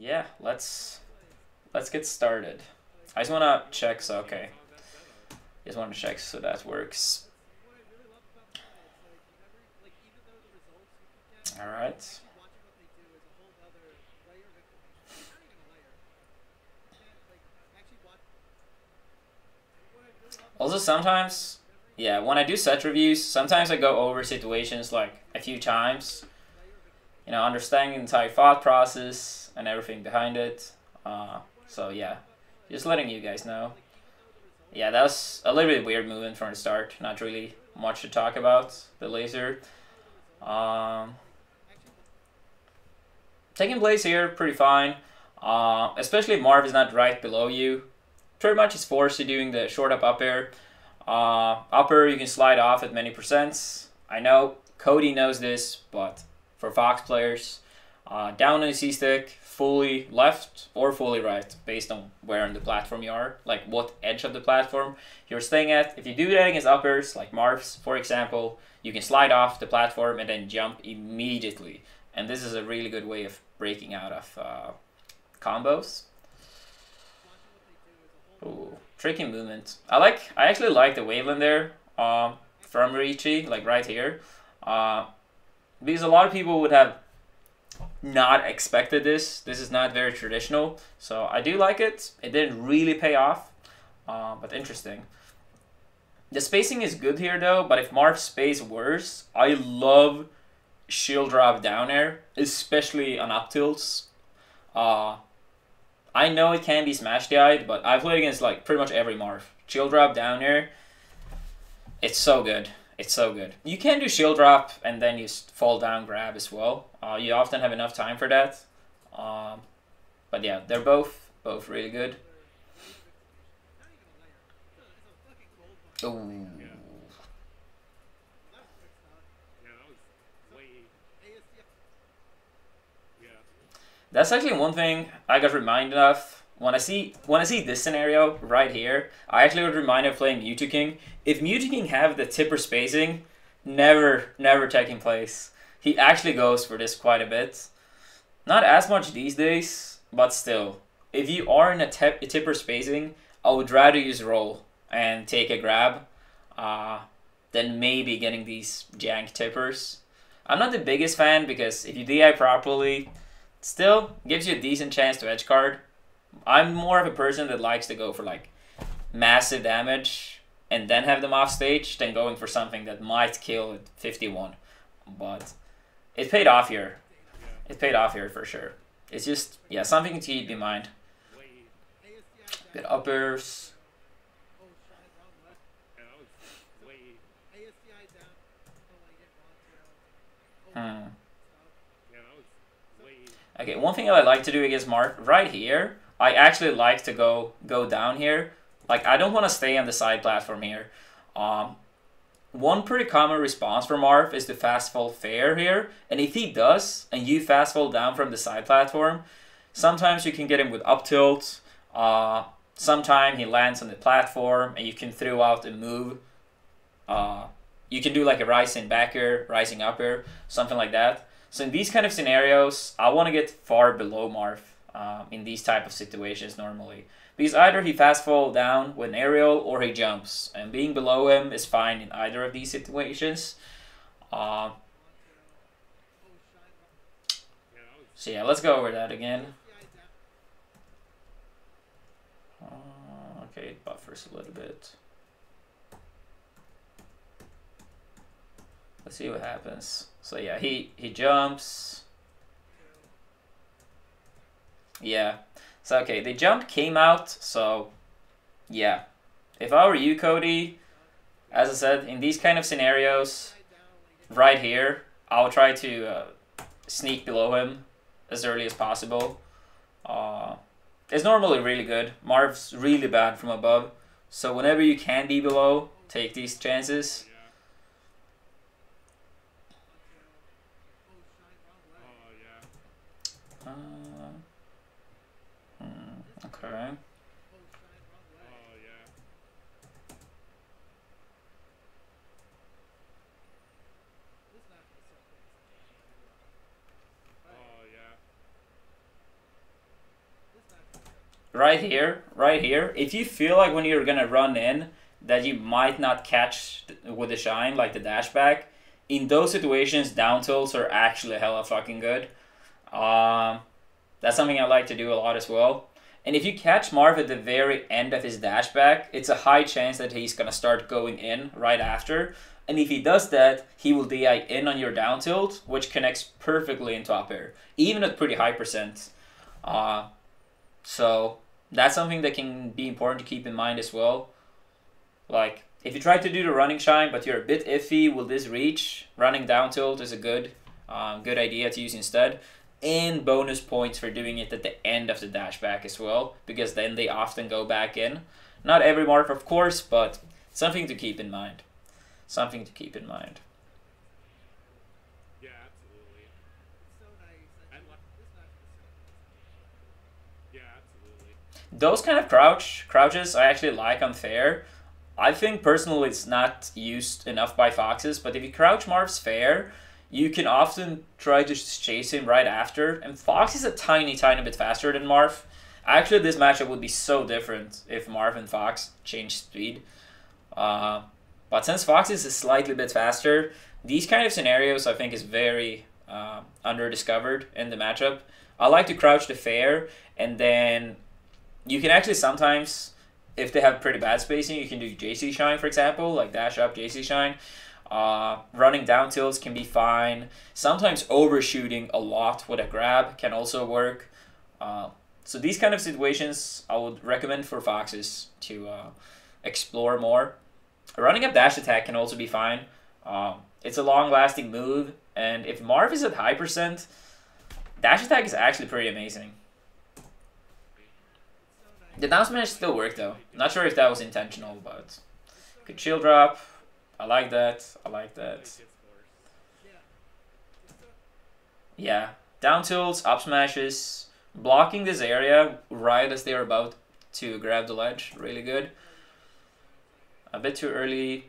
yeah, let's get started. I just wanna check. So okay, just want to check so that works. All right. Also, sometimes, yeah, when I do set reviews, sometimes I go over situations like a few times. You know, understanding the entire thought process and everything behind it. So yeah, just letting you guys know. Yeah, that was a little bit weird movement from the start. Not really much to talk about. The laser. Um, Taking place here, pretty fine. Especially if Marth is not right below you. Pretty much is forced to doing the short up air. Upper you can slide off at many percents. I know Cody knows this, but for Fox players, down on the C-stick, fully left or fully right, based on where on the platform you are, like what edge of the platform you're staying at. If you do that against uppers, like Marth's, for example, you can slide off the platform and then jump immediately. And this is a really good way of breaking out of combos. Ooh, tricky movement. I actually like the waveland there from Rishi, like right here. Because a lot of people would have not expected this. This is not very traditional. So I do like it. It didn't really pay off, but interesting. The spacing is good here though, but if Marth space worse, I love shield drop down air, especially on up tilts. I know it can be Smashg0d, but I've played against like pretty much every Marth. Shield drop down air, it's so good. It's so good. You can do shield drop and then you fall down grab as well. You often have enough time for that. But yeah, they're both really good. Ooh. That's actually one thing I got reminded of when I see this scenario right here. I actually got reminded of playing Mewtwo King. If Mewtwo King have the tipper spacing, never taking place. He actually goes for this quite a bit. Not as much these days, but still. If you are in a tipper spacing, I would rather use roll and take a grab than maybe getting these jank tippers. I'm not the biggest fan because if you DI properly, still gives you a decent chance to edge card. I'm more of a person that likes to go for like massive damage and then have them off stage than going for something that might kill at 51. But it paid off here. It paid off here for sure. It's just, yeah, something to keep in mind. Good uppers. Okay, one thing I like to do against Marth, right here, I actually like to go down here. Like, I don't want to stay on the side platform here. One pretty common response from Marth is to fast fall fair here. And if he does, and you fast fall down from the side platform, sometimes you can get him with up tilt. Sometimes he lands on the platform, and you can throw out a move. You can do like a rising back air, rising up air, something like that. So in these kind of scenarios, I want to get far below Marth in these type of situations normally. Because either he fast fall down with an aerial or he jumps. And being below him is fine in either of these situations. So yeah, let's go over that again. Okay, it buffers a little bit. Let's see what happens. So yeah, he jumps. Yeah. So okay, the jump came out, so yeah. If I were you, Cody, as I said, in these kind of scenarios, right here, I'll try to sneak below him as early as possible. It's normally really good. Marth's really bad from above, so whenever you can be below, take these chances. Okay. right here, if you feel like when you're gonna run in that you might not catch with the shine, like the dash back, in those situations, down tilts are actually hella fucking good. That's something I like to do a lot as well. And if you catch Marth at the very end of his dash back, it's a high chance that he's gonna start going in right after. And if he does that, he will DI in on your down tilt, which connects perfectly into up air, even at pretty high percent. So that's something that can be important to keep in mind as well. Like, if you try to do the running shine, but you're a bit iffy with this reach, running down tilt is a good idea to use instead. And bonus points for doing it at the end of the dash back as well, because then they often go back in. Not every Marth, of course, but something to keep in mind. Something to keep in mind. Yeah, absolutely. So nice. Yeah, absolutely. Those kind of crouches I actually like on fair. I think personally it's not used enough by foxes, but if you crouch Marth's fair, you can often try to chase him right after. And Fox is a tiny bit faster than Marth. Actually, this matchup would be so different if Marth and Fox changed speed. But since Fox is a slightly bit faster, these kind of scenarios I think is very under-discovered in the matchup. I like to crouch the fair, and then you can actually sometimes, if they have pretty bad spacing, you can do JC Shine, for example, like dash up JC Shine. Running down tilts can be fine. Sometimes overshooting a lot with a grab can also work. So these kind of situations I would recommend for foxes to explore more. Running up dash attack can also be fine. It's a long-lasting move, and if Marth is at high percent, dash attack is actually pretty amazing. The down smash still worked though. Not sure if that was intentional, but good shield drop. I like that. I like that. Yeah, down tilts, up smashes, blocking this area right as they're about to grab the ledge. Really good. A bit too early.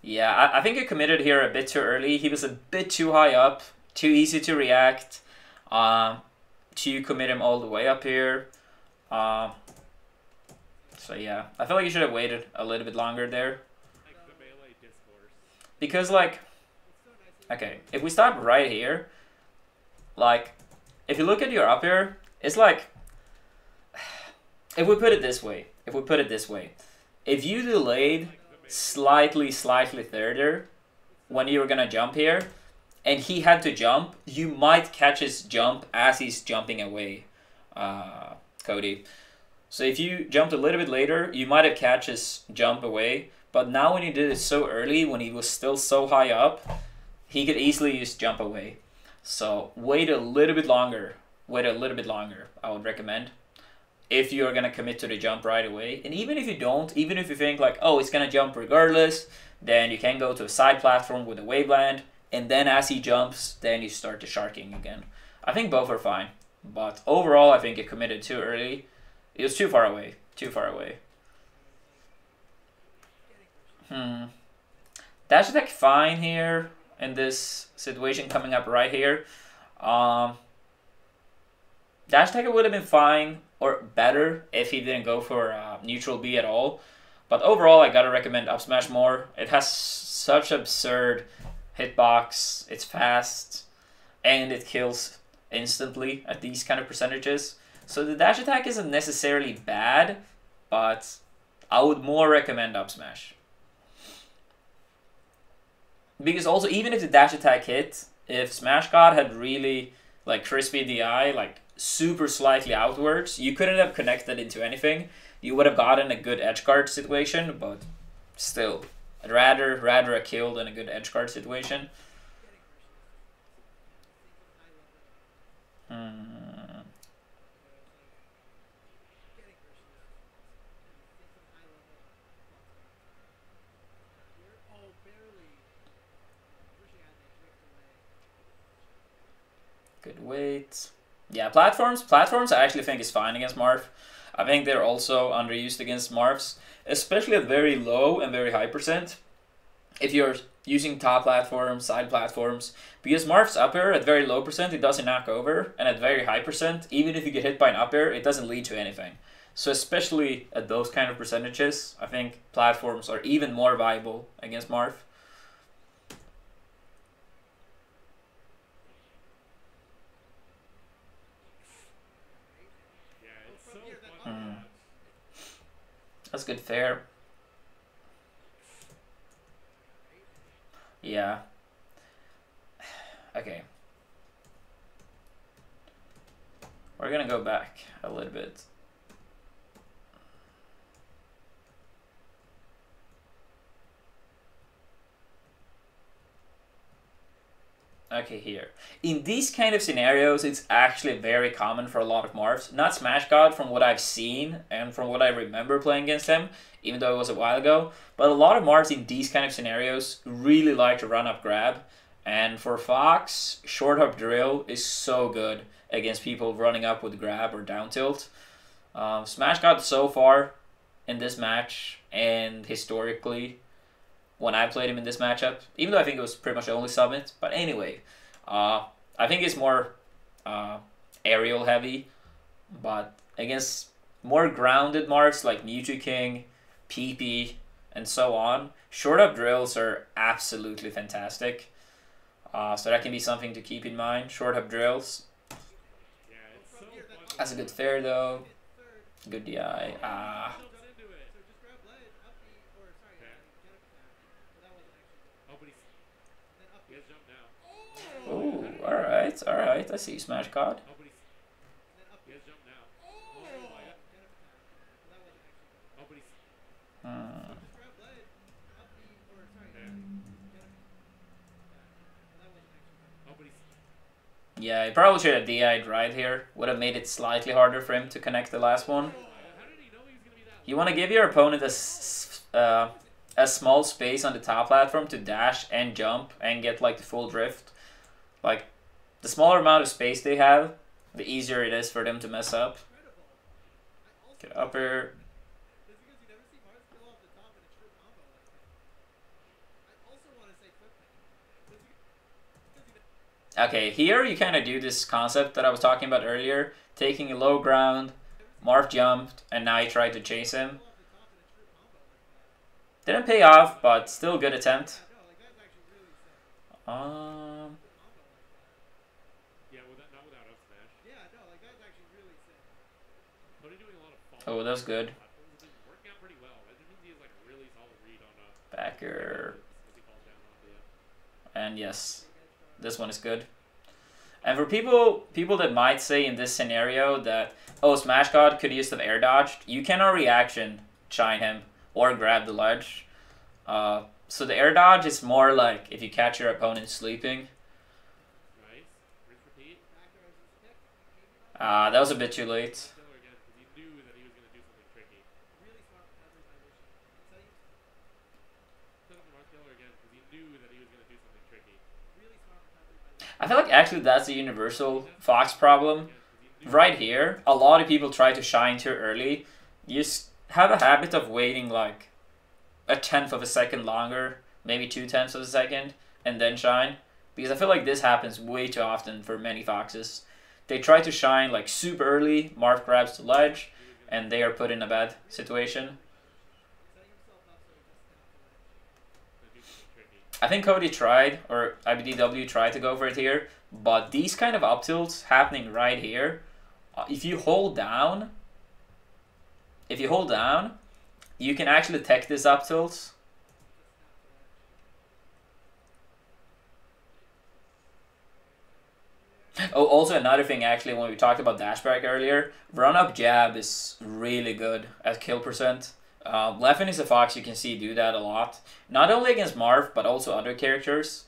Yeah, I think he committed here a bit too early. He was a bit too high up, too easy to react. To commit him all the way up here. So yeah, I feel like you should have waited a little bit longer there. Because like, okay, if we stop right here, like, if you look at your up air, it's like, if we put it this way, if you delayed slightly further when you were gonna jump here, and he had to jump, you might catch his jump as he's jumping away, Cody. So if you jumped a little bit later, you might have catch his jump away. But now when you did it so early, when he was still so high up, he could easily use jump away. So wait a little bit longer. Wait a little bit longer, I would recommend. If you're going to commit to the jump right away. And even if you don't, even if you think like, oh, it's going to jump regardless, then you can go to a side platform with a waveland. And then as he jumps, then you start the sharking again. I think both are fine. But overall, I think it committed too early. It was too far away. Too far away. Dash attack fine here in this situation coming up right here. Dash attack would have been fine or better if he didn't go for neutral B at all. But overall, I gotta recommend up smash more. It has such absurd hitbox, it's fast, and it kills instantly at these kind of percentages. So the dash attack isn't necessarily bad, but I would more recommend up smash. Because also, even if the dash attack hit, if Smashg0d had really like crispy DI, like super slightly outwards, you couldn't have connected into anything. You would have gotten a good edge guard situation, but still, I'd rather a kill than a good edge guard situation. Good weight. Yeah, platforms I actually think is fine against Marth. I think they're also underused against Marths, especially at very low and very high percent. If you're using top platforms, side platforms. Because Marth's up air at very low percent, it doesn't knock over, and at very high percent, even if you get hit by an up air, it doesn't lead to anything. So especially at those kind of percentages, I think platforms are even more viable against Marth. That's good fair. Yeah. Okay. We're gonna go back a little bit. Okay, here. In these kind of scenarios, it's actually very common for a lot of Marths. Not Smashg0d from what I've seen and from what I remember playing against him, even though it was a while ago. But a lot of Marths in these kind of scenarios really like to run up grab. And for Fox, short hop drill is so good against people running up with grab or down tilt. Smashg0d so far in this match and historically when I played him in this matchup, even though I think it was pretty much the only summit. But anyway, I think it's more aerial heavy, but against more grounded Marths like Mewtwo King, PP, and so on, short up drills are absolutely fantastic. So that can be something to keep in mind. Short up drills. That's a good fair though. Good DI. Oh, alright, alright. I see you, Smashg0d. Yeah, he probably should have DI'd right here. Would have made it slightly harder for him to connect the last one. You want to give your opponent a small space on the top platform to dash and jump and get like the full drift. Like, the smaller amount of space they have, the easier it is for them to mess up. Get up here. Okay, here you kind of do this concept that I was talking about earlier. Taking a low ground, Marth jumped, and now you try to chase him. Didn't pay off, but still a good attempt. Oh, that's good. Backer. And yes, this one is good. And for people that might say in this scenario that, oh, Smashg0d could use the air dodged, you cannot reaction shine him or grab the ledge. So the air dodge is more like if you catch your opponent sleeping. That was a bit too late. I feel like actually that's a universal Fox problem. Right here, a lot of people try to shine too early. You just have a habit of waiting like a tenth of a second longer, maybe 2/10 of a second, and then shine. Because I feel like this happens way too often for many Foxes. They try to shine like super early, Marth grabs the ledge, and they are put in a bad situation. I think Cody tried, or IBDW tried to go for it here, but these kind of up tilts happening right here, if you hold down, you can actually tech this up tilt. Oh, also another thing actually, when we talked about dash back earlier, run up jab is really good at kill percent. Leffen is a Fox you can see do that a lot. Not only against Marth, but also other characters.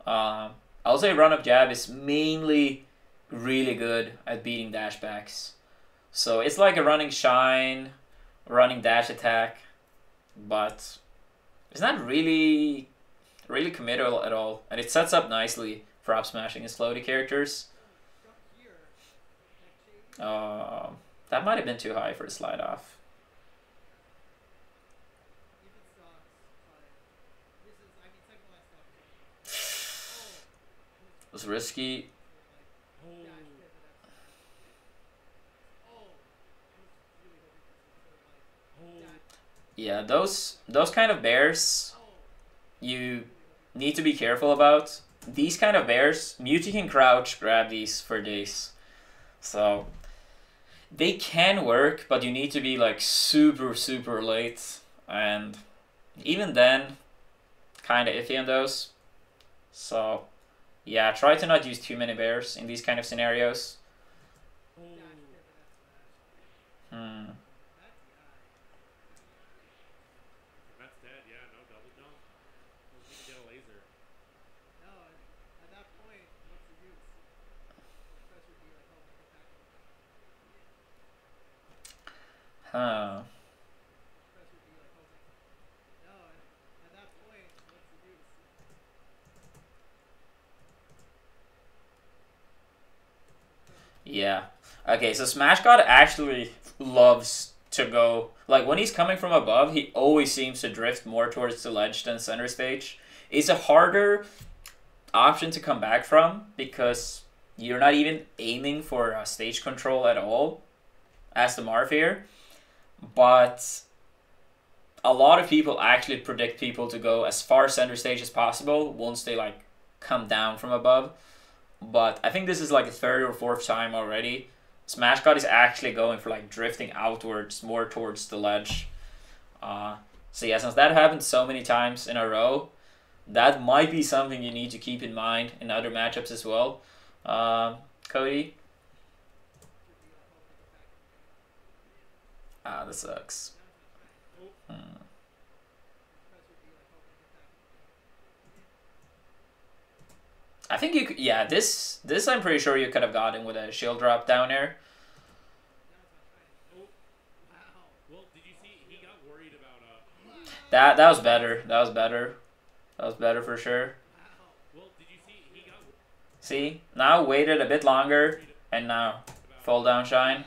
I'll say run up jab is mainly really good at beating dash backs. So it's like a running shine, running dash attack, but it's not really committal at all. And it sets up nicely for up smashing and Smashg0d characters. That might have been too high for the slide off. was risky. Oh. Oh. Yeah, those kind of bears you need to be careful about. These kind of bears, Mewtwo can crouch grab these for days. So they can work, but you need to be like super super late, and even then kinda iffy on those. So yeah, try to not use too many bears in these kind of scenarios. Oh. Hmm. That's dead. Yeah, no double jump. Doesn't even get a laser. Huh. Yeah. Okay, so Smashg0d actually loves to go like when he's coming from above, he always seems to drift more towards the ledge than center stage. It's a harder option to come back from because you're not even aiming for stage control at all as the Marth here. But a lot of people actually predict people to go as far center stage as possible once they like come down from above. But I think this is like a third or fourth time already. Smashg0d is actually going for like drifting outwards more towards the ledge. So yeah, since that happened so many times in a row, that might be something you need to keep in mind in other matchups as well. Cody? Ah, that sucks. Hmm. I think you could, yeah, this I'm pretty sure you could have gotten with a shield drop down there. Oh. Well, did you see? He got worried about That was better. That was better. That was better for sure. Well, did you see? He got See? Now waited a bit longer and now fall down shine.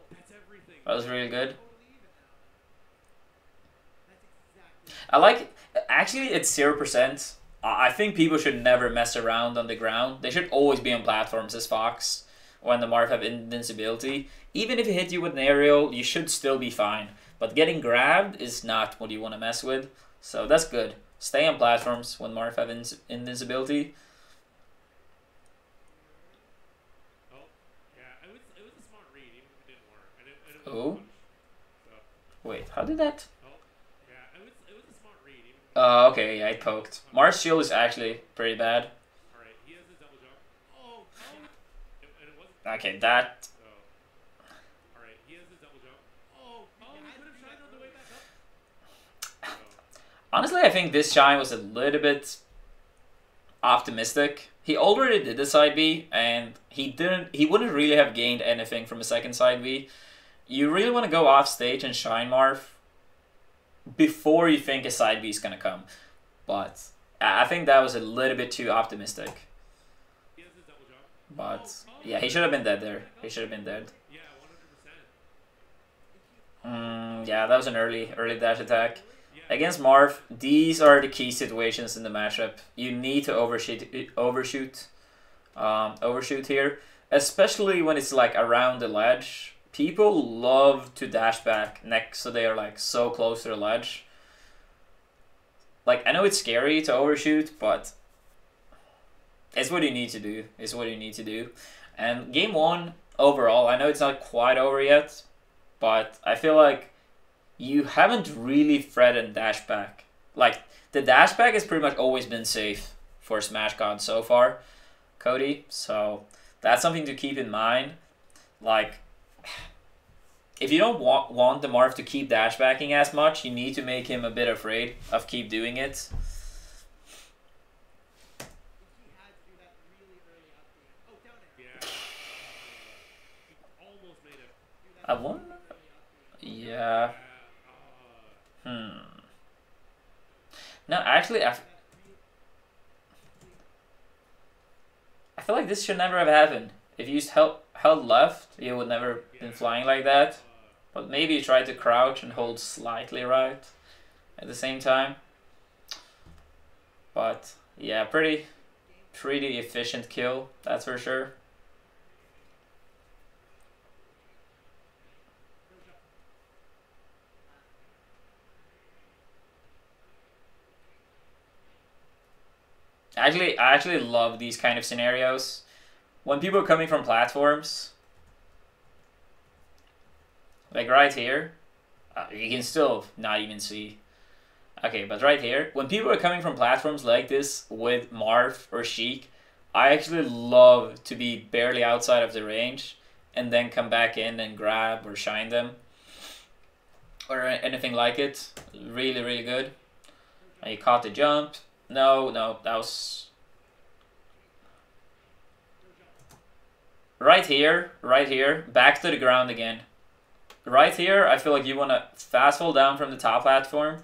That's everything. That was really good. I like actually it's 0%. I think people should never mess around on the ground. They should always be on platforms as Fox when the Marth have invincibility. Even if he hit you with an aerial, you should still be fine. But getting grabbed is not what you want to mess with. So that's good. Stay on platforms when Marth have invincibility. Oh, yeah. It was a smart read, even if it didn't work. And it was Oh. a punch. So, Wait, how did that? oh, yeah. It was a smart read, even if it Okay, yeah, it poked. Marth's shield is actually pretty bad. All right, he has his double jump. Oh, and it wasn't. Okay, that... So, all right, he has his double jump. Oh, he could have shined on the way back up. So, Honestly, I think this shine was a little bit optimistic. He already did the side B, and he wouldn't really have gained anything from a second side B. You really want to go off stage and shine Marth before you think a side B is gonna come. But I think that was a little bit too optimistic. he has his double jump. But yeah, he should have been dead there. He should have been dead. Yeah, 100%. Yeah, that was an early dash attack. Against Marth, these are the key situations in the matchup. You need to overshoot here, especially when it's like around the ledge. People love to dash back next, so they are like so close to the ledge. Like I know it's scary to overshoot, but it's what you need to do. It's what you need to do. And game one overall, I know it's not quite over yet, but I feel like you haven't really threatened dash back. Like, the dash back has pretty much always been safe for Smashg0d so far, Cody. So, that's something to keep in mind. Like, if you don't want the Marth to keep dash backing as much, you need to make him a bit afraid of keep doing it. Yeah. He almost made it. I wonder... Yeah. Uh, No, actually, I feel like this should never have happened. If you just held left, you would never been flying like that. But maybe you tried to crouch and hold slightly right at the same time. But yeah, pretty pretty efficient kill, that's for sure. I actually love these kind of scenarios. When people are coming from platforms, like right here, you can still not even see. Okay, but right here, when people are coming from platforms like this with Marth or Sheik, I actually love to be barely outside of the range and then come back in and grab or shine them or anything like it. Really, really good. You caught the jump. No, that was... Right here, back to the ground again. Right here, I feel like you want to fast fall down from the top platform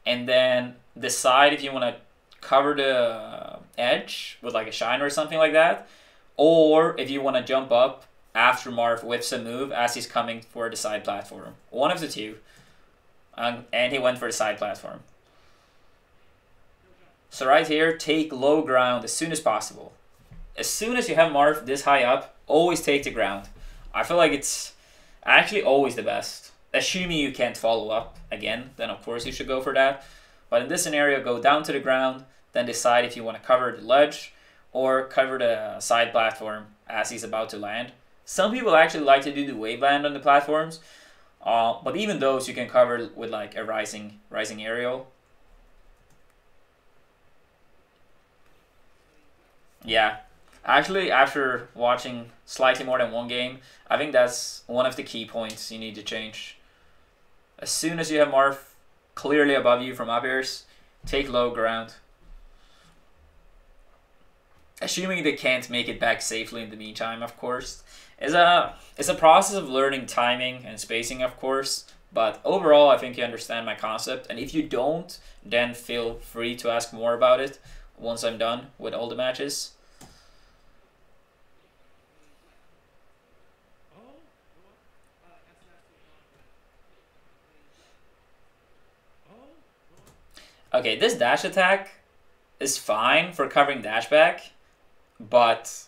and then decide if you want to cover the edge with like a shine or something like that, or if you want to jump up after Marth whiffs a move as he's coming for the side platform. One of the two. And he went for the side platform. So right here, take low ground as soon as possible. As soon as you have Marth this high up, always take the ground. I feel like it's actually always the best. Assuming you can't follow up again, then of course you should go for that. But in this scenario, go down to the ground, then decide if you want to cover the ledge or cover the side platform as he's about to land. Some people actually like to do the wave land on the platforms, but even those you can cover with like a rising aerial. Yeah, actually after watching slightly more than one game, I think that's one of the key points you need to change. As soon as you have Marth clearly above you from up airs, take low ground. Assuming they can't make it back safely in the meantime, of course. It's a process of learning timing and spacing, of course. But overall, I think you understand my concept. And if you don't, then feel free to ask more about it once I'm done with all the matches. Okay, this dash attack is fine for covering dash back, but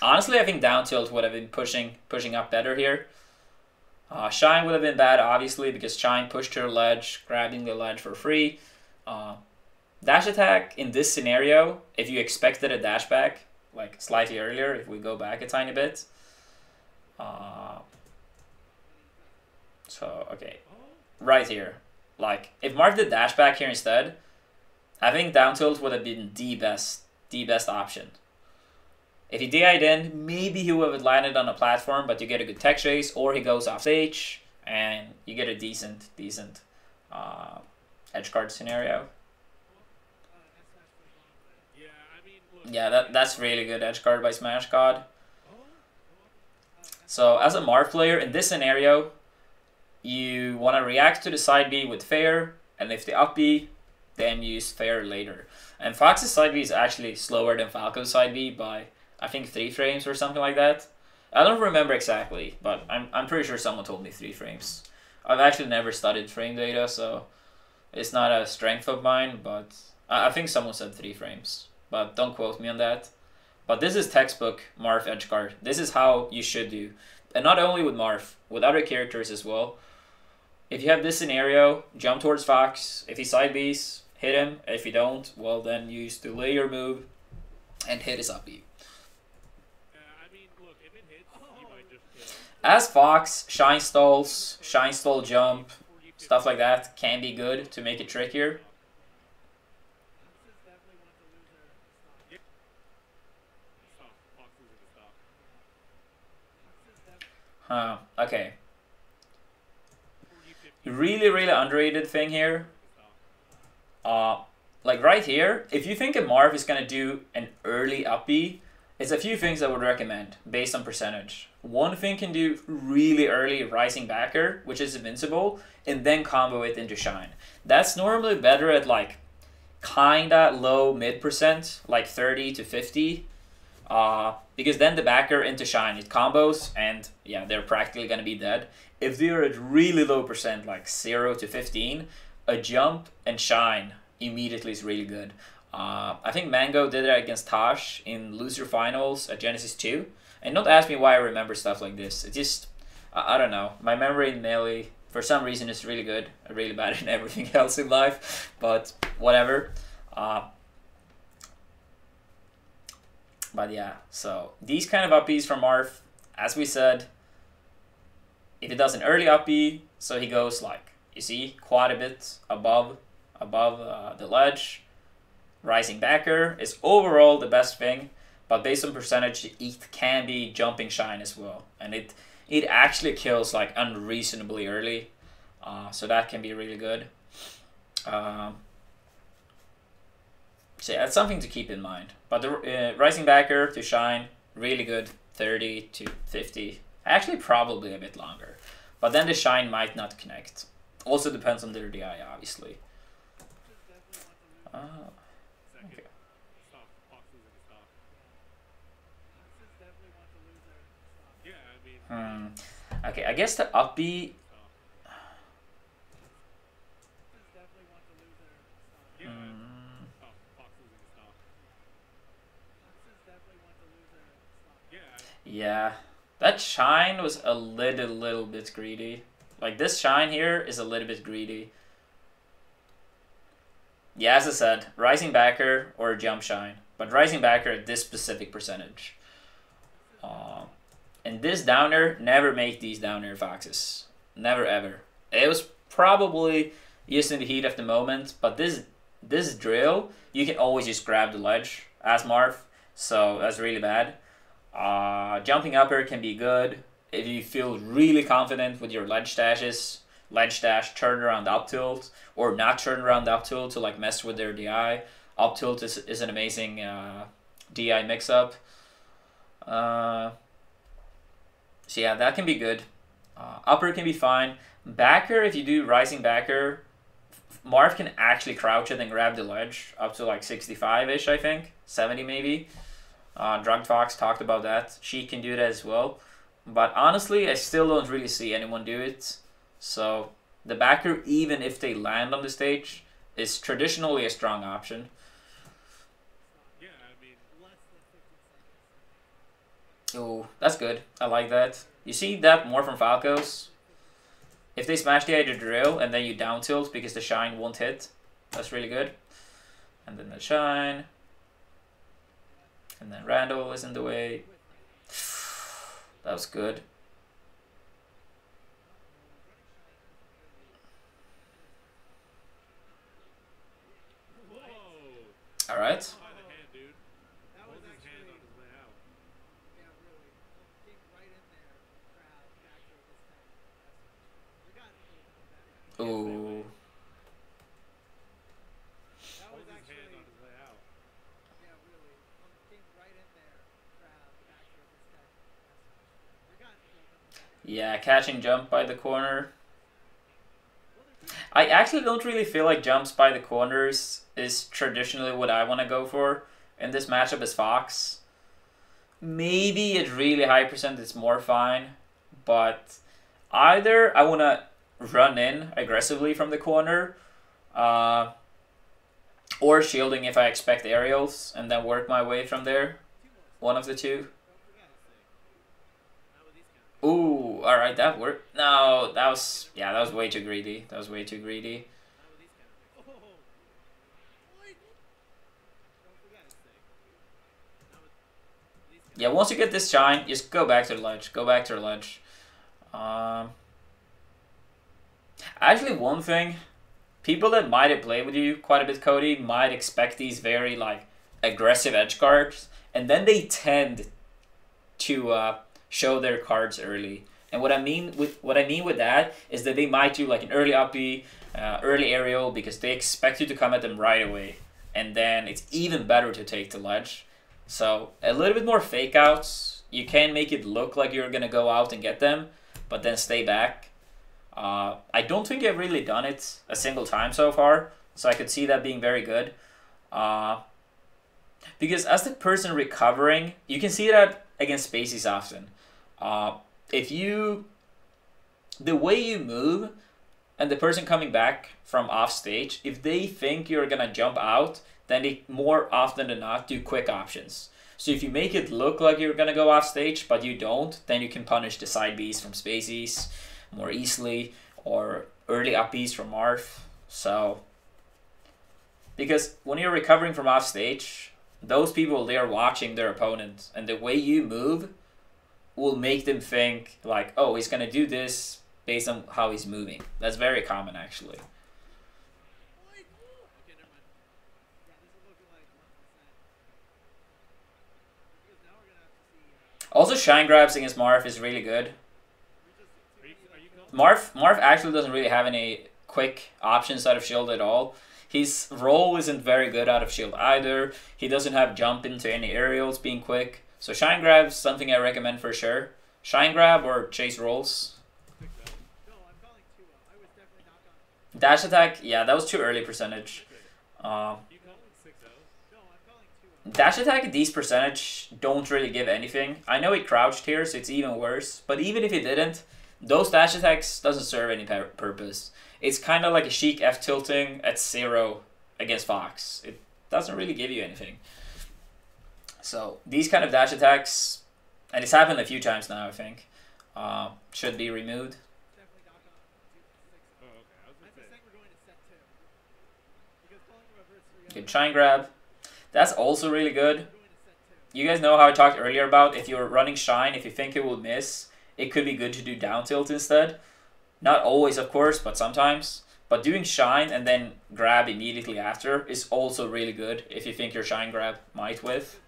honestly, I think down tilt would have been pushing up better here. Shine would have been bad, obviously, because Shine pushed to the ledge, grabbing the ledge for free. Dash attack in this scenario, if you expected a dash back, like slightly earlier, if we go back a tiny bit. So, okay, right here. Like, if Marth did dash back here instead, I think down tilt would have been the best option. If he DI'd in, maybe he would have landed on a platform, but you get a good tech chase, or he goes off stage, and you get a decent edge card scenario. Yeah, that's really good edge card by Smashg0d. So as a Marth player, in this scenario, you want to react to the side B with fair, and if the up B, then use fair later. And Fox's side B is actually slower than Falco's side B by, I think, 3 frames or something like that. I don't remember exactly, but I'm pretty sure someone told me 3 frames. I've actually never studied frame data, so it's not a strength of mine, but I think someone said 3 frames. But don't quote me on that. But this is textbook Marth edge card. This is how you should do. And not only with Marth, with other characters as well. If you have this scenario, jump towards Fox. If he side Bs, hit him. If you don't, well then use the layer move and hit his up B. As Fox, shine stalls, shine stall jump, stuff like that can be good to make it trickier. Okay. Really underrated thing here. Like right here, if you think a Marth is gonna do an early up B, it's a few things I would recommend based on percentage. One thing can do really early rising backer, which is invincible, and then combo it into shine. That's normally better at like kinda low mid percent, like 30 to 50. Because then the backer into shine, it combos, and yeah, they're practically gonna be dead. If they're at really low percent, like 0 to 15, a jump and shine immediately is really good. I think Mango did it against Tosh in loser finals at Genesis 2. And don't ask me why I remember stuff like this. It just, I don't know. My memory in Melee, for some reason, is really good. I'm really bad in everything else in life. But whatever. But yeah, so these kind of up Bs from Marth, as we said, if he does an early up B, so he goes like, you see, quite a bit above the ledge. Rising backer is overall the best thing, but based on percentage, it can be jumping shine as well, and it actually kills like unreasonably early, so that can be really good. So yeah, that's something to keep in mind. But the rising backer to shine, really good, 30 to 50. Actually, probably a bit longer, but then the shine might not connect. Also depends on their DI, obviously. Okay, I guess the up B. Yeah, that shine was a little bit greedy. Like this shine here is a little bit greedy. Yeah, as I said, rising backer or jump shine, but rising backer at this specific percentage. And this downer, never make these downer foxes. Never ever. It was probably just in the heat of the moment, but this drill, you can always just grab the ledge as Marth, so that's really bad. Jumping upper can be good if you feel really confident with your ledge stashes. Ledge stash, turn around up tilt, or not turn around up tilt to like mess with their DI. Up tilt is an amazing DI mix up. So yeah, that can be good. Upper can be fine. Backer, if you do rising backer, Marth can actually crouch it and grab the ledge up to like 65-ish, I think. 70 maybe. Drugged Fox talked about that. She can do that as well. But honestly, I still don't really see anyone do it. So the backer, even if they land on the stage, is traditionally a strong option. Oh, that's good. I like that. You see that more from Falcos. If they smash the drill and then you down tilt because the shine won't hit, that's really good. And then the shine. And then Randall is in the way. That was good. All right. Ooh. Yeah, catching jump by the corner. I actually don't really feel like jumps by the corners is traditionally what I want to go for in this matchup as Fox. Maybe at really high percent it's more fine, but either I want to run in aggressively from the corner, or shielding if I expect aerials and then work my way from there. One of the two. Ooh, alright, that worked. No, that was way too greedy. That was way too greedy. Yeah, once you get this shine, just go back to the ledge. Go back to the ledge. Actually, one thing, people that might have played with you quite a bit, Cody, might expect these very like aggressive edge cards, and then they tend to show their cards early. And what I mean with that is that they might do like an early up B, early aerial, because they expect you to come at them right away, and then it's even better to take the ledge. So a little bit more fake outs. You can make it look like you're gonna go out and get them, but then stay back. I don't think I've really done it a single time so far, so I could see that being very good. Because as the person recovering, you can see that against Spaceys often. The way you move and the person coming back from off stage, if they think you're gonna jump out, then they more often than not do quick options. So if you make it look like you're gonna go off stage, but you don't, then you can punish the side Bs from spaceys more easily, or early up Bs from Marth. So, because when you're recovering from off stage, those people, they are watching their opponent, and the way you move will make them think like, oh, he's gonna do this based on how he's moving. That's very common, actually. Also, shine grabs against Marth is really good. Marth actually doesn't really have any quick options out of shield at all. His roll isn't very good out of shield either. He doesn't have jump into any aerials being quick. So shine grab's something I recommend for sure. Shine grab or chase rolls. Dash attack, yeah, that was too early percentage. Dash attack at these percentage don't really give anything. I know he crouched here, so it's even worse. But even if he didn't, those dash attacks doesn't serve any purpose. It's kind of like a Sheik F tilting at 0 against Fox. It doesn't really give you anything. So these kind of dash attacks, and it's happened a few times now, I think, should be removed. Good shine grab. That's also really good. You guys know how I talked earlier about if you're running shine, if you think it will miss, it could be good to do down tilt instead. Not always, of course, but sometimes. But doing shine and then grab immediately after is also really good if you think your shine grab might whiff.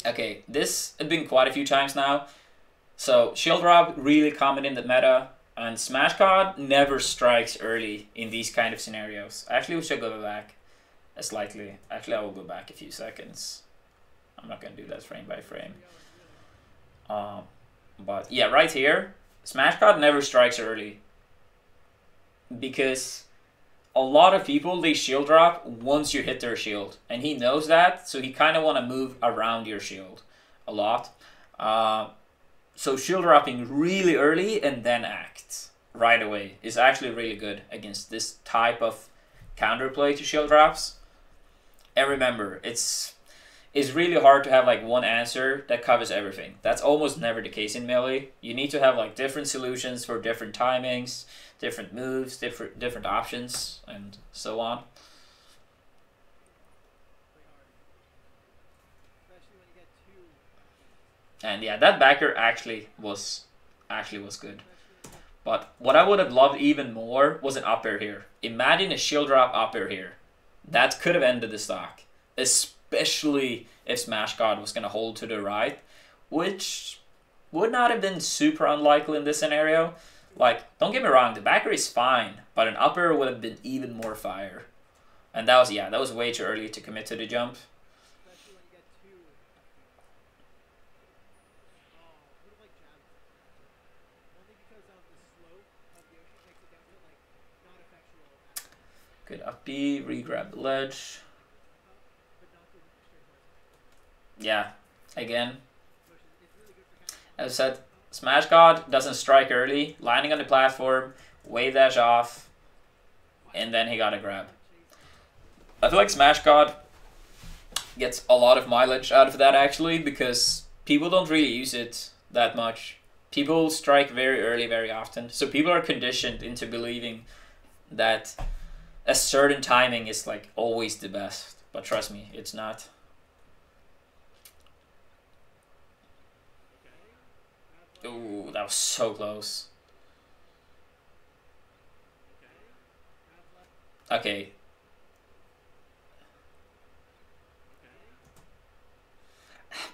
Okay, this has been quite a few times now. So shield drop, really common in the meta, and Smashg0d never strikes early in these kind of scenarios. Actually, we should go back slightly. Actually, I will go back a few seconds. I'm not going to do that frame by frame. But yeah, right here, Smashg0d never strikes early. Because a lot of people, they shield drop once you hit their shield. And he knows that, so he kind of want to move around your shield a lot. So shield dropping really early and then act right away is actually really good against this type of counterplay to shield drops. And remember, it's really hard to have like one answer that covers everything. That's almost never the case in Melee. You need to have like different solutions for different timings, different moves, different options, and so on. And yeah, that backer actually was good. But what I would have loved even more was an up air here. Imagine a shield drop up air here. That could have ended the stock. Especially if Smashg0d was going to hold to the right. Which would not have been super unlikely in this scenario. Like, don't get me wrong, the backer is fine. But an up air would have been even more fire. And that was way too early to commit to the jump. Good up B, re-grab the ledge. Yeah, again. As I said, Smashg0d doesn't strike early, landing on the platform, wave dash off, and then he got a grab. I feel like Smashg0d gets a lot of mileage out of that actually, because people don't really use it that much. People strike very early very often, so people are conditioned into believing that a certain timing is like always the best, but trust me, it's not. Ooh, that was so close. Okay.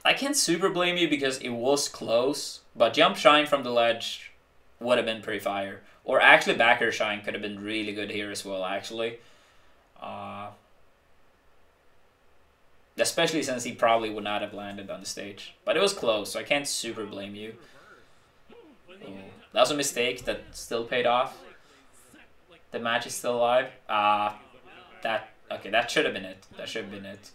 I can't super blame you because it was close, but jump shine from the ledge would have been pretty fire. Or actually backer shine could have been really good here as well, actually. Especially since he probably would not have landed on the stage. But it was close, so I can't super blame you. Ooh, that was a mistake that still paid off. The match is still alive. Okay, that should have been it. That should have been it.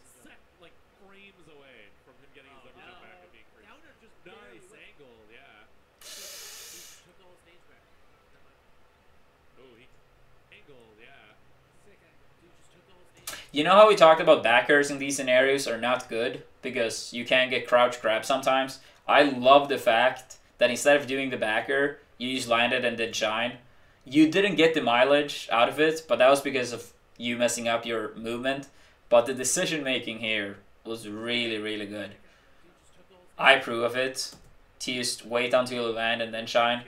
You know how we talked about backers in these scenarios are not good because you can't get crouch grab sometimes? I love the fact that instead of doing the backer, you just landed and did shine. You didn't get the mileage out of it, but that was because of you messing up your movement. But the decision making here was really, really good. I approve of it. To just wait until you land and then shine.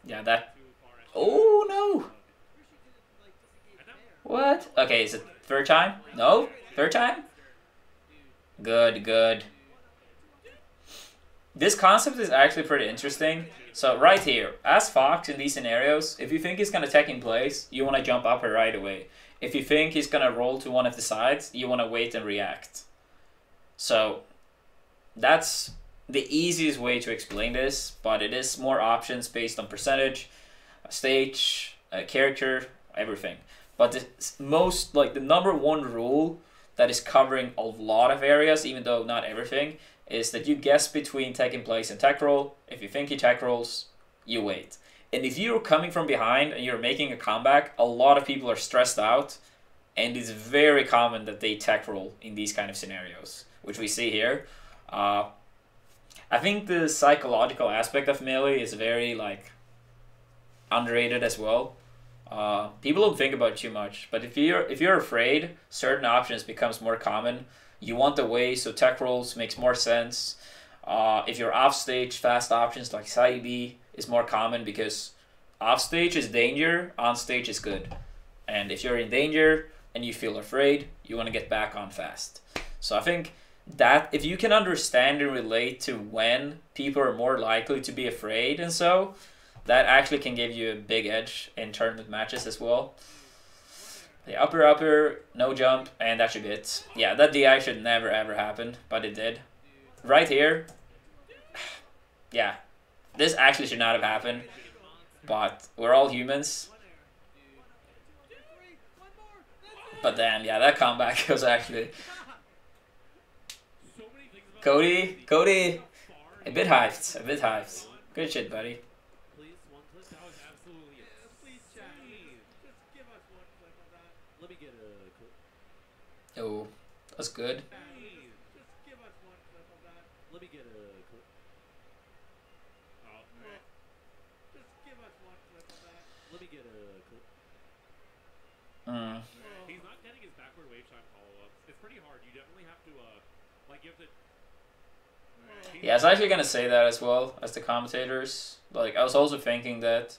Yeah, that... Oh, no! What? Okay, is it third time? No? Third time? Good, good. This concept is actually pretty interesting. So right here, as Fox in these scenarios, if you think he's going to tech in place, you want to jump up her right away. If you think he's going to roll to one of the sides, you want to wait and react. So that's the easiest way to explain this, but it is more options based on percentage, stage, character, everything. But the most, like the number one rule that is covering a lot of areas, even though not everything, is that you guess between tech in place and tech roll. If you think he tech rolls, you wait. And if you're coming from behind and you're making a comeback, a lot of people are stressed out, and it's very common that they tech roll in these kind of scenarios, which we see here. I think the psychological aspect of melee is very like underrated as well. People don't think about it too much, but if you're afraid, certain options becomes more common. You want the way, so tech rolls makes more sense. If you're off stage, fast options like side B is more common because off stage is danger, on stage is good. And if you're in danger and you feel afraid, you want to get back on fast. So I think that if you can understand and relate to when people are more likely to be afraid and so, that actually can give you a big edge in tournament matches as well. The upper, no jump, and that should be it. Yeah, that DI should never ever happen, but it did. Right here, yeah, this actually should not have happened, but we're all humans. But then, yeah, that comeback was actually... Cody, a bit hyped, Good shit, buddy. Oh, that's good. He's not getting his backward wave time follow-ups. It's pretty hard. You definitely have to, like, you have to... Yeah, I was actually going to say that as well as the commentators. Like, I was also thinking that,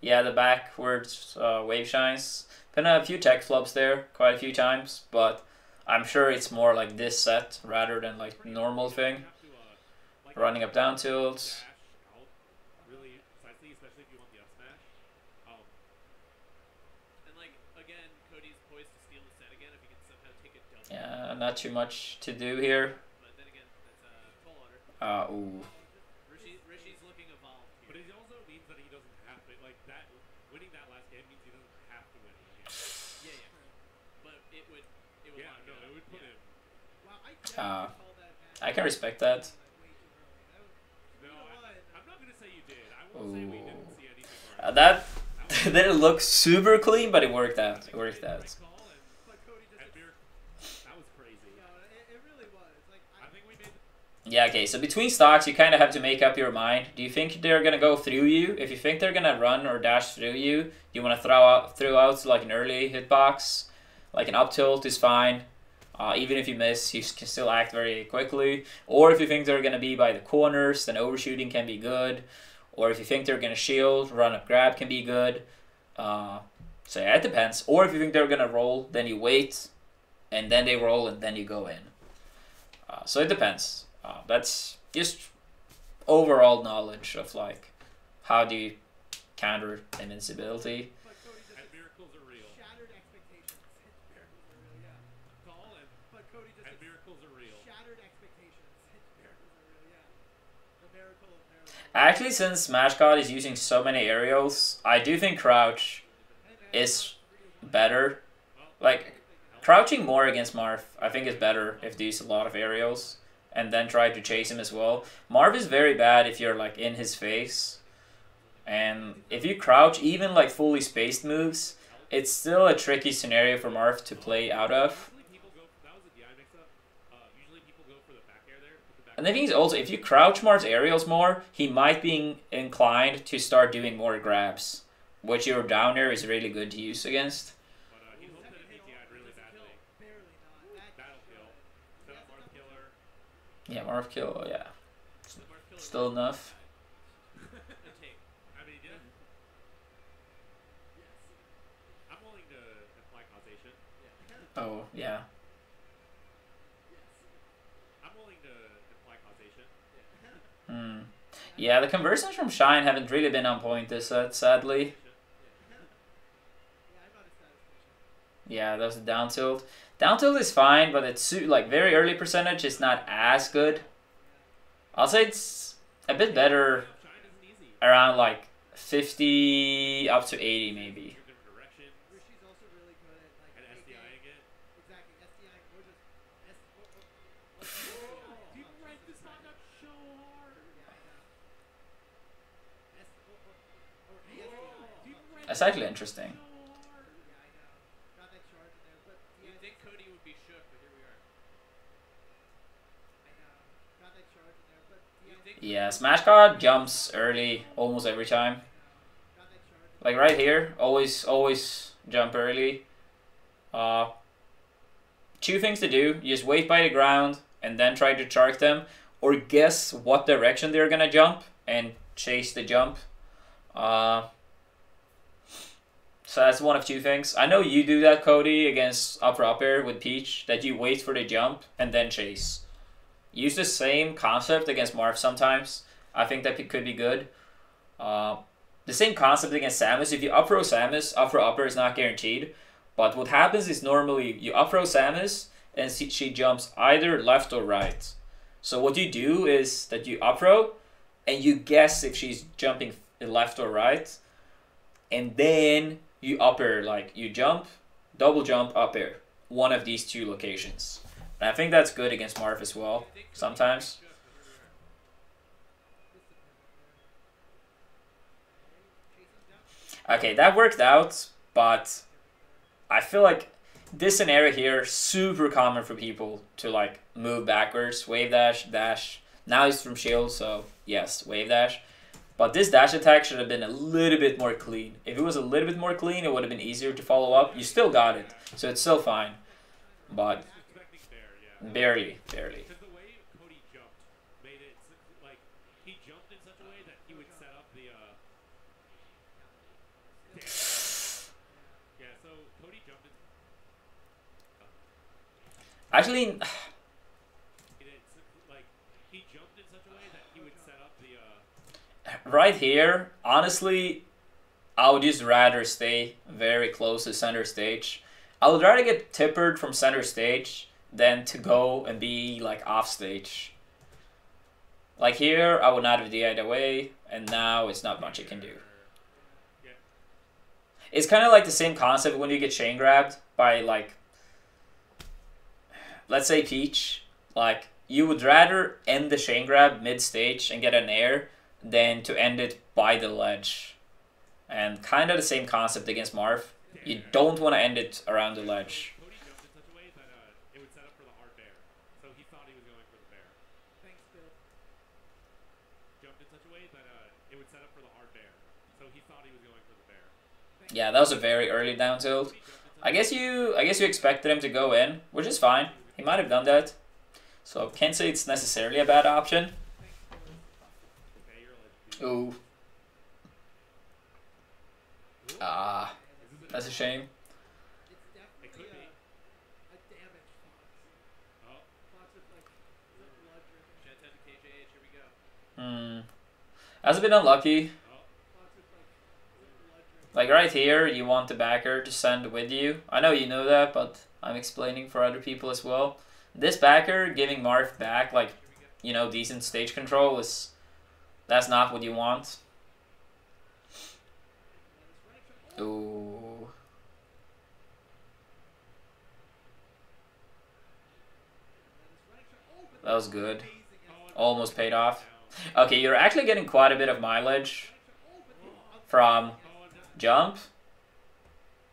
yeah, the backwards wave shines. Been a few tech flops there quite a few times, but I'm sure it's more like this set rather than like normal thing. Running up down tilts. Really precisely, especially if you want the up smash. And like again, Cody's poised to steal the set again if he can somehow take a double. Yeah, not too much to do here. But then again, that's tall order. Ooh. Rishi's looking evolved here. But it also means that he doesn't have to like that. Winning that last game means he doesn't have to win it again. Yeah. But it would. Yeah, no, it would put him. Wow, I can respect that. No, I'm not gonna say you did. I won't say we didn't see anything. That didn't look super clean, but it worked out. It worked out. That was crazy. It really was. I think we made. Yeah, okay, so between stocks, you kind of have to make up your mind. Do you think they're going to go through you? If you think they're going to run or dash through you, you want to throw out like an early hitbox. Like an up tilt is fine. Even if you miss, you can still act very quickly. Or if you think they're going to be by the corners, then overshooting can be good. Or if you think they're going to shield, run up grab can be good. So yeah, it depends. Or if you think they're going to roll, then you wait. And then they roll and then you go in. So it depends. That's just overall knowledge of like how do you counter invincibility. And miracles are real. Shattered expectations. Miracles are real, yeah. Call but Cody just and miracles are real. Shattered expectations. Miracles are real, yeah. The miracle of miracles. Actually, since Smashg0d is using so many aerials, I do think crouch is better. Like crouching more against Marth, I think is better if they use a lot of aerials. And then try to chase him as well. Marth is very bad if you're like in his face. And if you crouch, even like fully spaced moves, it's still a tricky scenario for Marth to play out of. And the thing is also, if you crouch Marth's aerials more, he might be inclined to start doing more grabs, which your down air is really good to use against. Yeah, Marth kill, yeah. Still enough. Oh, yeah. Yeah, the conversions from Shine haven't really been on point this set, sadly. Yeah, that was the down tilt. Down tilt is fine, but it's like very early percentage is not as good. I'll say it's a bit better around like 50 up to 80 maybe. That's actually interesting. Yeah, Smashg0d jumps early almost every time. Like right here, always jump early. Two things to do. You just wait by the ground and then try to charge them, or guess what direction they're gonna jump and chase the jump. So that's one of two things. I know you do that, Cody, against up air with Peach, that you wait for the jump and then chase. Use the same concept against Marth sometimes. I think that could be good. The same concept against Samus. If you up throw Samus, up throw upper is not guaranteed. But what happens is normally you up throw Samus and she jumps either left or right. So what you do is that you up throw and you guess if she's jumping left or right. And then you up air, like you jump, double jump, up air. One of these two locations. And I think that's good against Marth as well, sometimes. Okay, that worked out, but I feel like this scenario here, super common for people to like move backwards, wave dash, dash. Now he's from shield, so yes, wave dash. But this dash attack should have been a little bit more clean. If it was a little bit more clean, it would have been easier to follow up. You still got it, so it's still fine. But barely. Because the way Cody jumped made it like he jumped in such a way that he would set up the yeah, so Cody jumped in actually like he jumped in such a way that he would set up the right here, honestly, I would just rather stay very close to center stage. I would rather get tippered from center stage than to go and be like off stage. Like here, I would not have DI'd away, and now it's not much it can do. It's kind of like the same concept when you get chain grabbed by like, let's say Peach. Like you would rather end the chain grab mid stage and get an air than to end it by the ledge. And kind of the same concept against Marth. You don't want to end it around the ledge. Cody jumped in such a way that it would set up for the hard bear. So he thought he was going for the bear. Thanks, Bill. Jumped in such a way that it would set up for the hard bear. So he thought he was going for the bear. Yeah, that was a very early down tilt. I guess you expected him to go in, which is fine. He might have done that. So can't say it's necessarily a bad option. Ooh. Ah, that's a shame. It could be. A damage fox. Oh. Fox with like blood dripping. Jet to KJH, here we go. That's a bit unlucky. Like right here, you want the backer to send with you. I know you know that, but I'm explaining for other people as well. This backer giving Marth back, like, you know, decent stage control is... That's not what you want. Ooh. That was good. Almost paid off. Okay, you're actually getting quite a bit of mileage. from jump.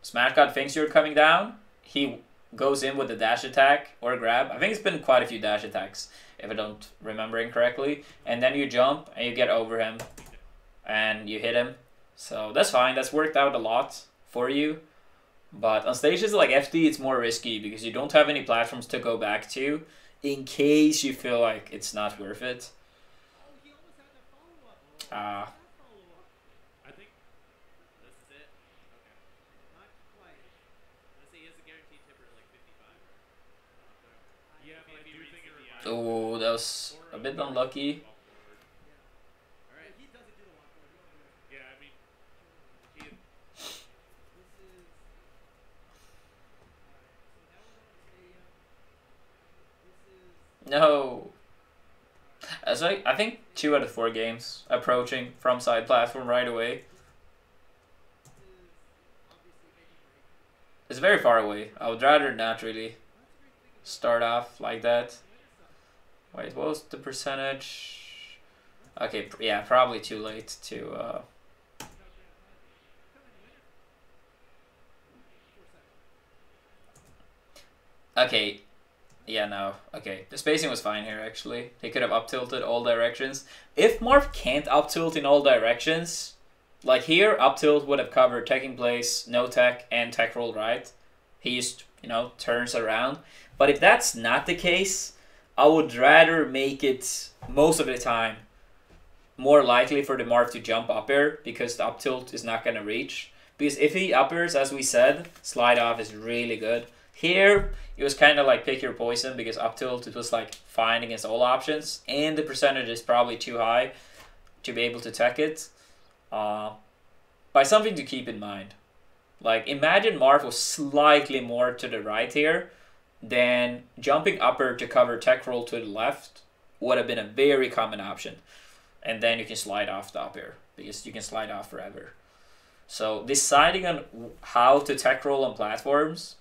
Smashg0d thinks you're coming down. He goes in with the dash attack or grab. I think it's been quite a few dash attacks, if I don't remember incorrectly. And then you jump and you get over him and you hit him. So that's fine. That's worked out a lot for you. But on stages like FD, it's more risky because you don't have any platforms to go back to in case you feel like it's not worth it. I think this is it. Okay. Not quite. Let's see, he has a guaranteed tipper at like 55. Yeah, but I do think it reminds me. Oh, that was a bit unlucky. Alright. He doesn't do the walk forward. Yeah, I mean, he had... No. So I think 2 out of 4 games approaching from side platform right away. It's very far away. I would rather not really start off like that. Wait, what was the percentage? Okay, yeah, probably too late to... Okay. Yeah, no. Okay, the spacing was fine here, actually. He could have up-tilted all directions. If Marth can't up-tilt in all directions, like here, up-tilt would have covered taking place, no tech, and tech roll right. He just, you know, turns around. But if that's not the case, I would rather make it, most of the time, more likely for the Marth to jump up air, because the up-tilt is not going to reach. Because if he up-airs, as we said, slide off is really good. Here, it was kind of like pick your poison, because up tilt, it was like fine against all options. And the percentage is probably too high to be able to tech it. By something to keep in mind. Like, imagine Marth was slightly more to the right here. Then jumping upper to cover tech roll to the left would have been a very common option. And then you can slide off the up air, because you can slide off forever. So deciding on how to tech roll on platforms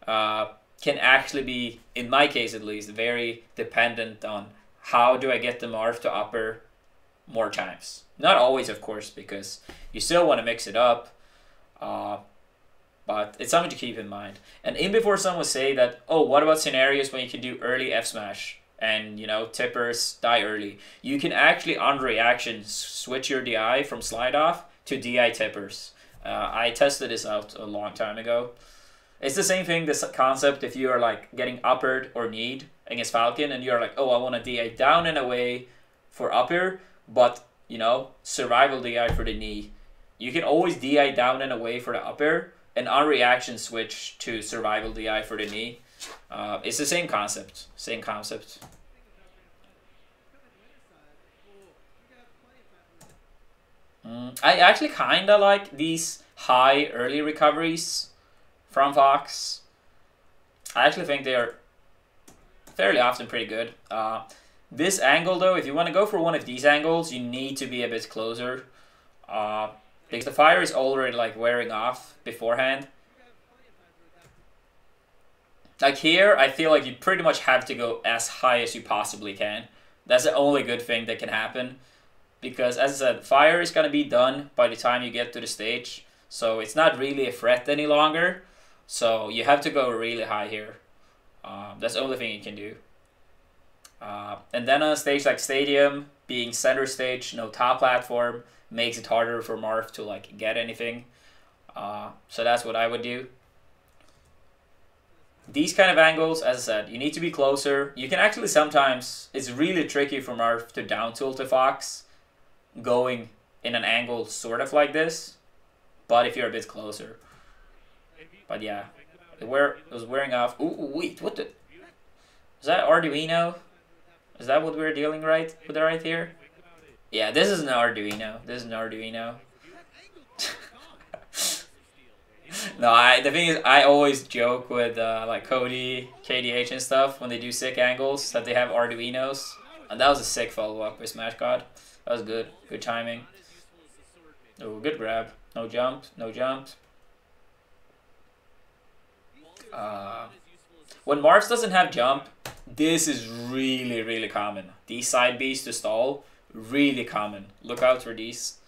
can actually be, in my case at least, very dependent on how do I get the Marth to upper more times. Not always, of course, because you still want to mix it up, but it's something to keep in mind. And in before someone say that, oh, what about scenarios when you can do early F smash and, you know, tippers die early? You can actually, on reaction, switch your DI from slide off to DI tippers. I tested this out a long time ago. It's the same thing, this concept, if you are like getting uppered or kneed against Falcon and you're like, oh, I want to DI down and away for upper, but, you know, survival DI for the knee. You can always DI down and away for the upper and on reaction switch to survival DI for the knee. It's the same concept. Same concept. I actually kind of like these high early recoveries from Fox. I actually think they are fairly often pretty good. This angle, though, if you want to go for one of these angles, you need to be a bit closer. Because the fire is already like wearing off beforehand. Like here, I feel like you pretty much have to go as high as you possibly can. That's the only good thing that can happen. Because, as I said, fire is going to be done by the time you get to the stage. So it's not really a threat any longer. So you have to go really high here. That's the only thing you can do. And then on a stage like Stadium, being center stage, no top platform, makes it harder for Marth to like get anything. So that's what I would do. These kind of angles, as I said, you need to be closer. You can actually sometimes, it's really tricky for Marth to down tilt a Fox going in an angle sort of like this, but if you're a bit closer. But yeah, it was wearing off. Ooh, wait, what the? Is that Arduino? Is that what we're dealing with right here? Yeah, this is an Arduino. This is an Arduino. No, the thing is, I always joke with like Cody, KDH and stuff when they do sick angles that they have Arduinos. And that was a sick follow-up with Smashg0d. That was good. Good timing. Oh, good grab. No jump. No jump. When Marth doesn't have jump, this is really, really common. These side Bs to stall, really common. Look out for these.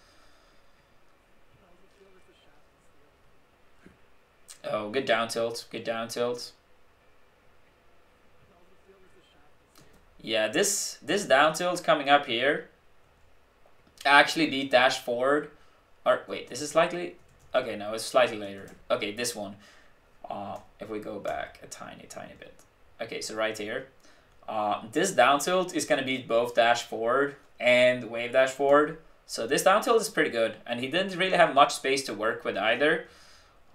Oh, good down tilt. Good down tilt. Yeah, this down tilt coming up here actually beat dash forward. Or wait, this is slightly. Okay, no, it's slightly later. Okay, this one. If we go back a tiny bit. Okay, so right here. This down tilt is gonna beat both dash forward and wave dash forward. So this down tilt is pretty good, and he didn't really have much space to work with either.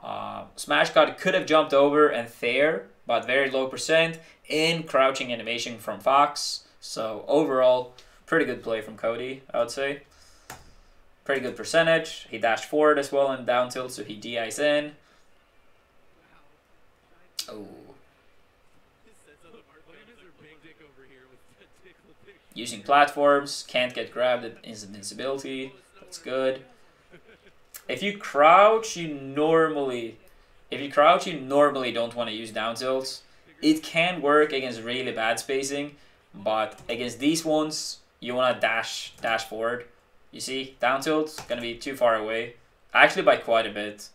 Smashg0d could have jumped over and there, but very low percent in crouching animation from Fox. So overall, pretty good play from Cody, I would say. Pretty good percentage. He dashed forward as well in down tilt, so he DIs in. Oh. Using platforms, can't get grabbed at invincibility. That's good. If you crouch, you normally don't want to use down tilts. It can work against really bad spacing, but against these ones, you want to dash forward. You see, down tilt's gonna be too far away, actually by quite a bit.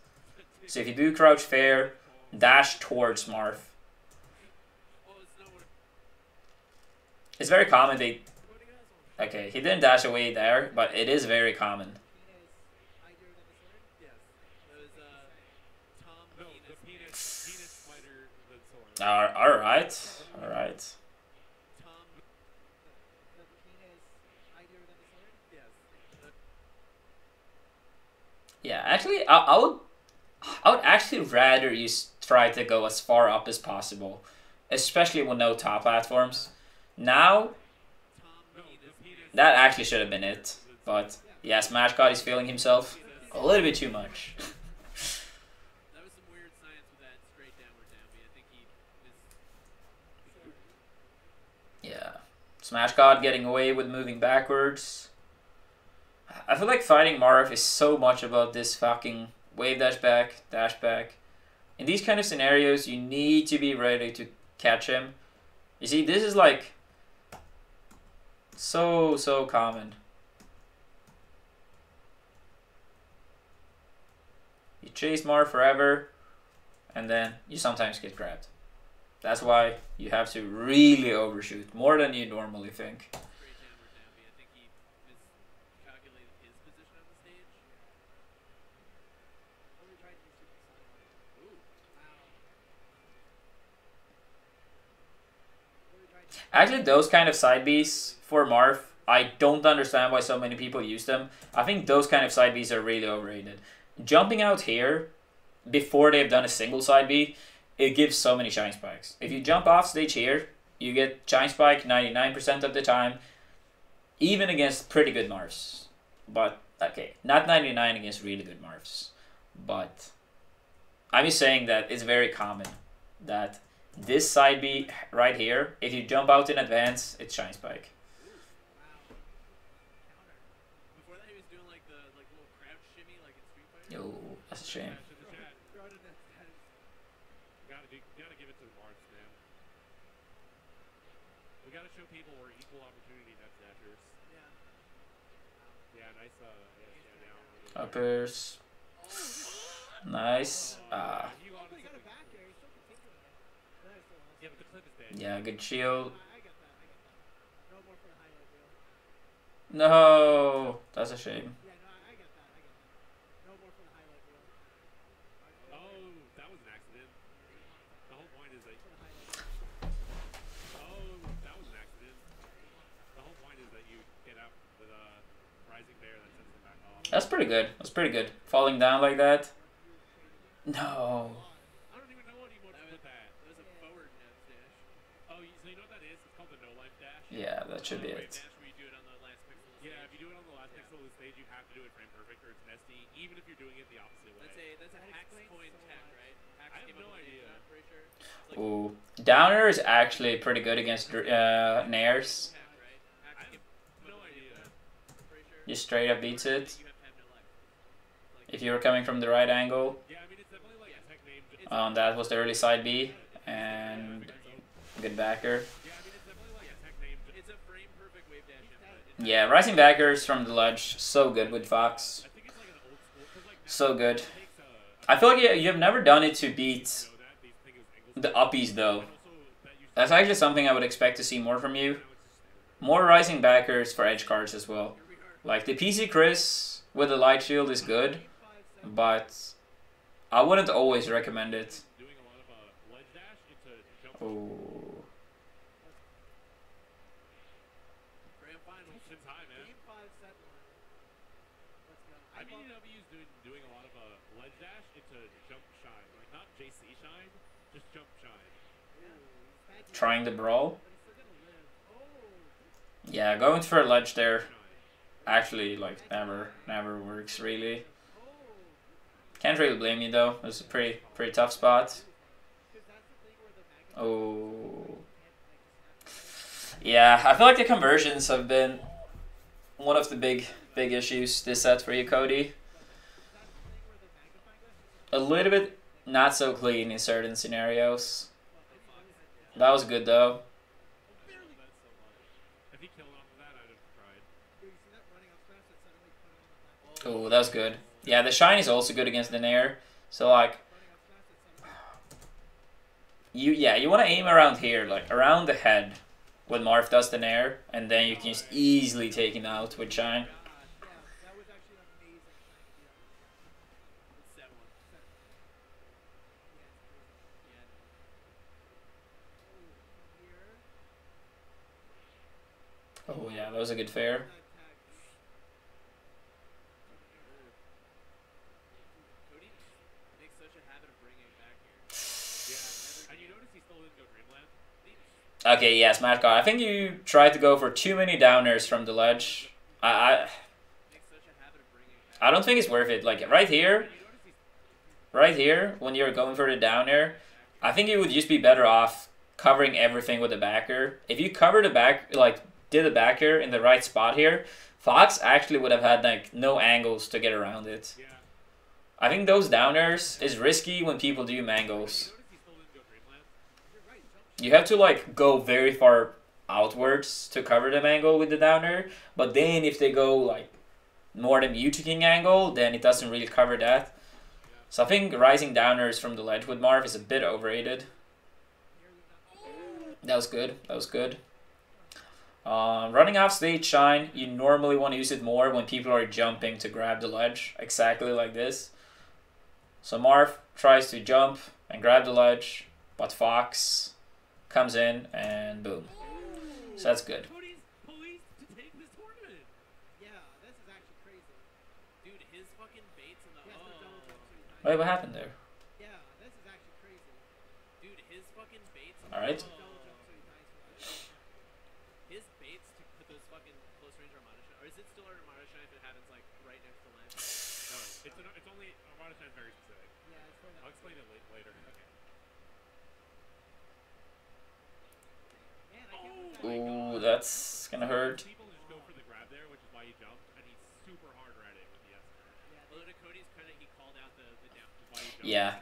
So if you do crouch fair, dash towards Marth. It's very common they. Okay, he didn't dash away there, but it is very common. Alright. Yeah, actually, I would actually rather you try to go as far up as possible, especially with no top platforms. Now, that actually should have been it, but yeah, Smashg0d is feeling himself a little bit too much. Yeah, Smashg0d getting away with moving backwards. I feel like fighting Marth is so much about this fucking wave dash back. In these kind of scenarios, you need to be ready to catch him. You see, this is like so common. You chase Marth forever, and then you sometimes get grabbed. That's why you have to really overshoot, more than you normally think. Actually, those kind of side Bs for Marth, I don't understand why so many people use them. I think those kind of side Bs are really overrated. Jumping out here before they've done a single side B, it gives so many shine spikes. If you jump off stage here, you get shine spike 99% of the time, even against pretty good Marths. But, okay, not 99 against really good Marths. But I'm just saying that it's very common that this side B right here, if you jump out in advance, it's shine spike. Yo, that's a shame. Gotta give it to the Marth, man. We gotta show people we're equal opportunity net dashers. Yeah, nice. Yeah, Uppers. Nice. Yeah, good shield. No, that's a shame. That's pretty good. That's pretty good. Falling down like that. No. I don't even know what he wants with that. That was a forward net dash. Oh, so you know what that is? It's called the no life dash. Yeah, that should be it. Dash where you do it on the last pixel of the stage. Yeah, if you do it on the last pixel of the stage, you have to do it frame perfect or it's an SD, even if you're doing it the opposite way. That's a hex point tech, right? I have no idea. Like, ooh, downer is actually pretty good against nairs. Just straight up beats it. If you were coming from the right angle. That was the early side B. And good backer. Yeah, rising backers from the ledge. So good with Fox. So good. I feel like you have never done it to beat the uppies though. That's actually something I would expect to see more from you. More rising backers for edge cards as well. Like the PC Chris with the light shield is good, but I wouldn't always recommend it. Oh. IBDW is doing a lot of ledge dash into jump shine, like not JC shine, just jump shine. Trying to brawl. Yeah, going for a ledge there actually like never works really. Can't really blame you though. It was a pretty tough spot. Oh. Yeah, I feel like the conversions have been one of the big issues this set for you, Cody. A little bit not so clean in certain scenarios. That was good though. Oh, that was good. Yeah, the shine is also good against the Nair. So like, you want to aim around here, like around the head, when Marth does the Nair, and then you can just easily take him out with shine. Oh yeah, that was a good fair. Okay, yeah, Smashg0d. I think you tried to go for too many downers from the ledge. I don't think it's worth it. Like right here, when you're going for the downer, I think you would just be better off covering everything with the backer. If you cover the back, like did the backer in the right spot here, Fox actually would have had like no angles to get around it. I think those downers is risky when people do mangles. You have to like go very far outwards to cover the angle with the downer, but then if they go like more than Mewtwo angle, then it doesn't really cover that. So I think rising downers from the ledge with Marth is a bit overrated. That was good. That was good. Running off stage shine, you normally want to use it more when people are jumping to grab the ledge, exactly like this. So Marth tries to jump and grab the ledge, but Fox comes in and boom. So that's good. Wait, what happened there? Alright. His baits to put those fucking close range Armada shine, or is it still Armada shine if it happens like right next to land? No, it's only Armada shine very specific. Yeah, it's for that. I'll explain it later. Okay. Ooh, that's gonna hurt. People just go for the grab there, which is why he jumped, and he's super hard at it with the S. Although to Cody's credit, he called out the down, why he jumped. Yeah.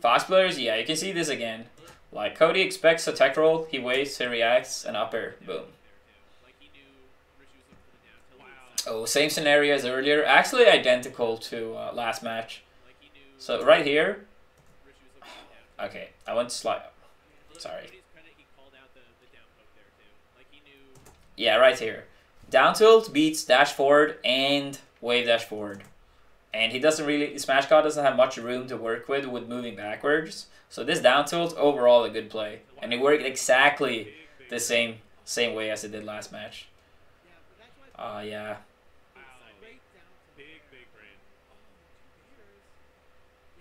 Fox players, yeah, you can see this again. Like, Cody expects a tech roll, he waits, he reacts, and upper, boom. Oh, same scenario as earlier. Actually identical to last match. So, right here. Okay, I went to slide. Sorry. Yeah, right here. Down tilt beats dash forward and wave dash forward. And he doesn't really, Smashg0d doesn't have much room to work with moving backwards. So this down tilt, overall a good play. And it worked exactly the same way as it did last match. Yeah.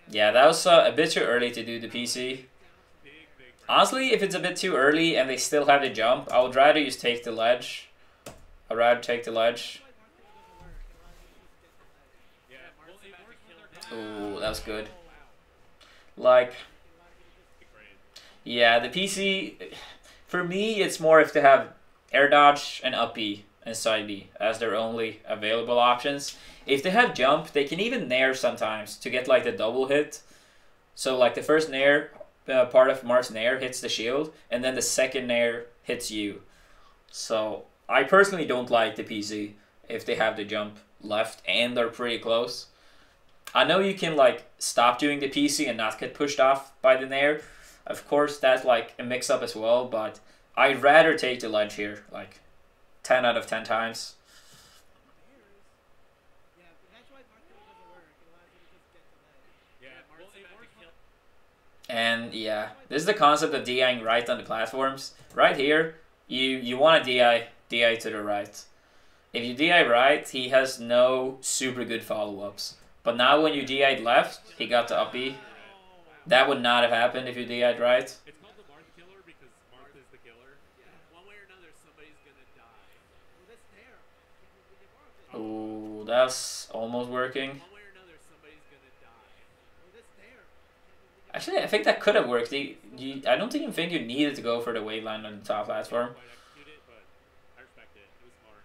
Yeah, that was a bit too early to do the PC. Honestly, if it's a bit too early and they still have the jump, I would rather just take the ledge. I'd rather take the ledge. Ooh, that was good. Like, yeah, the PC, for me, it's more if they have air dodge and up B and side B as their only available options. If they have jump, they can even nair sometimes to get like the double hit. So like the first nair, part of Marth's nair hits the shield, and then the second nair hits you. So I personally don't like the PC if they have the jump left and they're pretty close. I know you can like stop doing the PC and not get pushed off by the Nair. Of course, that's like a mix-up as well, but I'd rather take the ledge here, like 10 out of 10 times. And yeah, this is the concept of DIing right on the platforms. Right here, you want to DI to the right. If you DI right, he has no super good follow-ups. But now when you DI'd left, he got the up B. That would not have happened if you DI'd right. It's called the Marth killer because Marth is the killer. Yeah. One way or another, somebody's gonna die. Ooh, that's almost working. One way or another, somebody's gonna die. Actually, I think that could have worked. I don't even think you needed to go for the wave line on the top platform.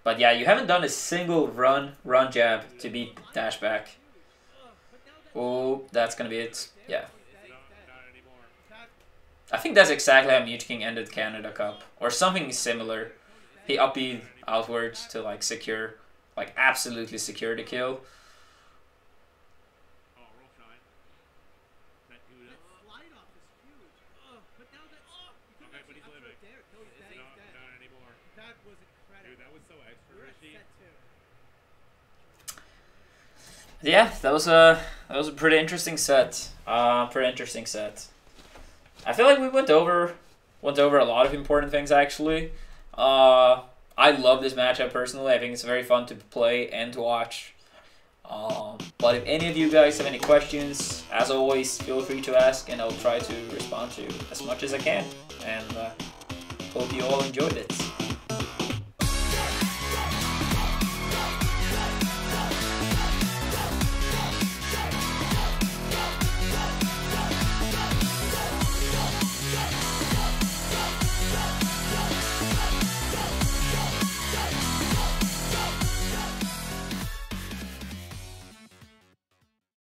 But yeah, you haven't done a single run jab to beat dash back. Oh, that's gonna be it. Yeah. I think that's exactly how Mute King ended Canada Cup. Or something similar. He up B outwards to like secure, like absolutely secure the kill. Yeah, that was a pretty interesting set. Pretty interesting set. I feel like we went over a lot of important things actually. I love this matchup personally. I think it's very fun to play and to watch. But if any of you guys have any questions, as always, feel free to ask, and I'll try to respond to as much as I can. And hope you all enjoyed it.